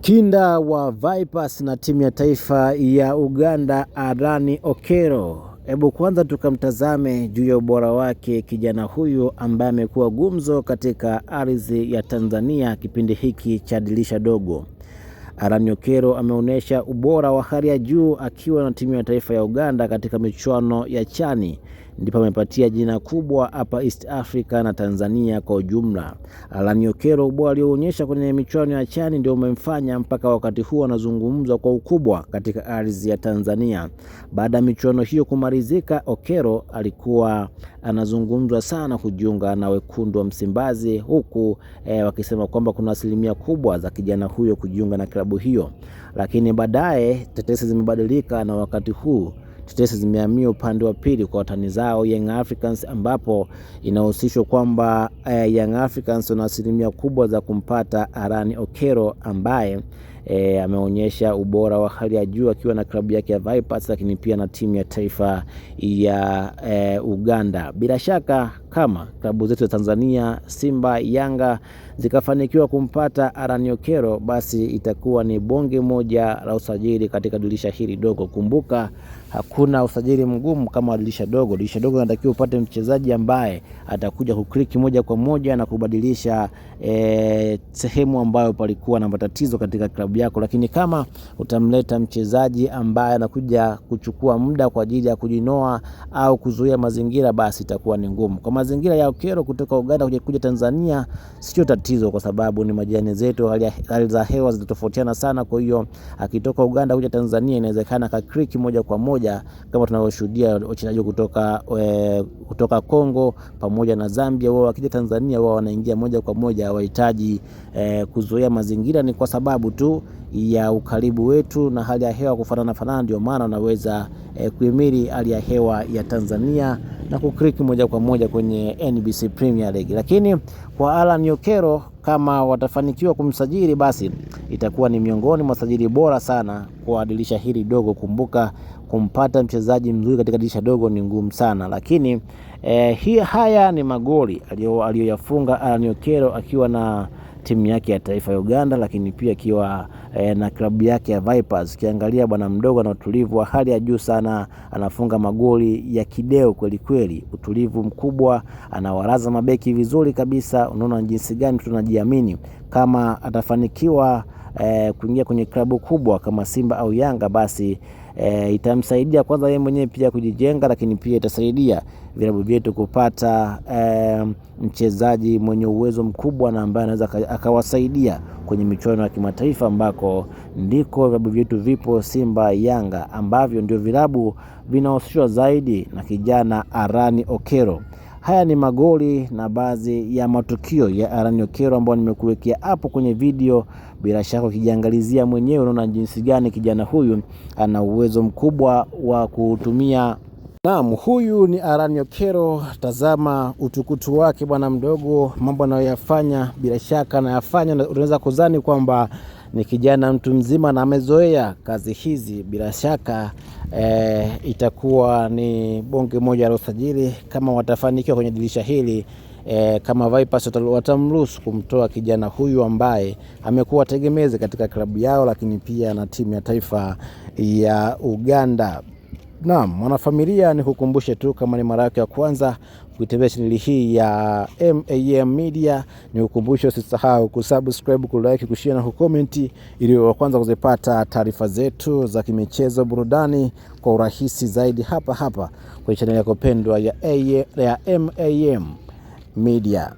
Kinda wa Vipers na timu ya taifa ya Uganda Arani Okello. Hebu kwanza tukamtazame juu ya ubora wake kijana huyu ambaye amekuwa gumzo katika ardhi ya Tanzania kipindi hiki cha dirisha dogo. Arani Okello ameonyesha ubora wa hali ya juu akiwa na timu ya taifa ya Uganda katika michuano ya CHAN, ndipo amepatia jina kubwa hapa East Africa na Tanzania kwa ujumla. Arani Okello, ubora alioonyesha kwenye michuano ya CHAN ndio umemfanya mpaka wakati huu anazungumzwa kwa ukubwa katika ardhi ya Tanzania. Baada ya michuano hiyo kumalizika, Okello alikuwa anazungumzwa sana kujiunga na wekundu wa Msimbazi, huku wakisema kwamba kuna asilimia kubwa za kijana huyo kujiunga na klabu hiyo. Lakini baadaye tetesi zimebadilika na wakati huu tetesi zimehamia upande wa pili kwa watani zao Young Africans, ambapo inahusishwa kwamba Young Africans wana asilimia kubwa za kumpata Arani Okello ambaye ameonyesha ubora wa hali ya juu akiwa na klabu yake ya Vipers, lakini pia na timu ya taifa ya Uganda. Bila shaka kama klabu zetu za Tanzania, Simba, Yanga zikafanikiwa kumpata Arani Okello, basi itakuwa ni bonge moja la usajili katika dirisha hili dogo. Kumbuka hakuna usajili mgumu kama dirisha dogo. Dirisha dogo inatakiwa upate mchezaji ambaye atakuja kukliki moja kwa moja na kubadilisha sehemu ambayo palikuwa na matatizo katika klabu yako. Lakini kama utamleta mchezaji ambaye anakuja kuchukua muda kwa ajili ya kujinoa au kuzuia mazingira, basi itakuwa ni ngumu. Kwa mazingira ya Okello kutoka Uganda kuja Tanzania sio tatizo, kwa sababu ni majirani zetu, hali za hewa zinatofautiana sana. Kwa hiyo akitoka Uganda kuja Tanzania inawezekana kakriki moja kwa moja kama tunavyoshuhudia wachezaji kutoka Kongo pamoja na Zambia. Wao wakija Tanzania wao wanaingia moja kwa moja, hawahitaji kuzoea mazingira. Ni kwa sababu tu ya ukaribu wetu na hali ya hewa kufanana, ndio maana wanaweza kuhimili hali ya hewa ya Tanzania na kukriki moja kwa moja kwenye NBC Premier League. Lakini kwa Arani Okello, kama watafanikiwa kumsajili, basi itakuwa ni miongoni mwa sajili bora sana kwa dirisha hili dogo. Kumbuka kumpata mchezaji mzuri katika dirisha dogo ni ngumu sana. Lakini haya ni magoli aliyoyafunga Arani Okello akiwa na timu yake ya taifa ya Uganda, lakini pia akiwa na klabu yake ya Vipers. Kiangalia bwana mdogo na utulivu wa hali ya juu sana, anafunga magoli ya kideo kweli kweli, utulivu mkubwa, anawalaza mabeki vizuri kabisa. Unaona jinsi gani tunajiamini kama atafanikiwa kuingia kwenye klabu kubwa kama Simba au Yanga, basi itamsaidia kwanza yeye mwenyewe pia kujijenga, lakini pia itasaidia vilabu vyetu kupata mchezaji mwenye uwezo mkubwa na ambaye anaweza akawasaidia kwenye michuano ya kimataifa ambako ndiko vilabu vyetu vipo, Simba, Yanga, ambavyo ndio vilabu vinahusishwa zaidi na kijana Arani Okello. Haya ni magoli na baadhi ya matukio ya Arani Okello ambayo nimekuwekea hapo kwenye video. Bila shaka ukijiangalizia mwenyewe unaona jinsi gani kijana huyu ana uwezo mkubwa wa kutumia. Naam, huyu ni Arani Okello. Tazama utukutu wake bwana mdogo, mambo anayoyafanya, bila shaka anayafanya unaweza kudhani kwamba ni kijana mtu mzima na amezoea kazi hizi. Bila shaka itakuwa ni bonge moja la usajili kama watafanikiwa kwenye dirisha hili. Kama Vipers watamruhusu kumtoa kijana huyu ambaye amekuwa tegemezi katika klabu yao, lakini pia na timu ya taifa ya Uganda. Naam, mwanafamilia, nikukumbushe tu kama ni mara yako ya kwanza kuitembelea channel hii ya MAM Media, nikukumbushe usisahau kusubscribe, kulike, kushare na kucomment ili wa kwanza kuzipata taarifa zetu za kimichezo, burudani kwa urahisi zaidi hapa kwa channel yako pendwa ya MAM Media.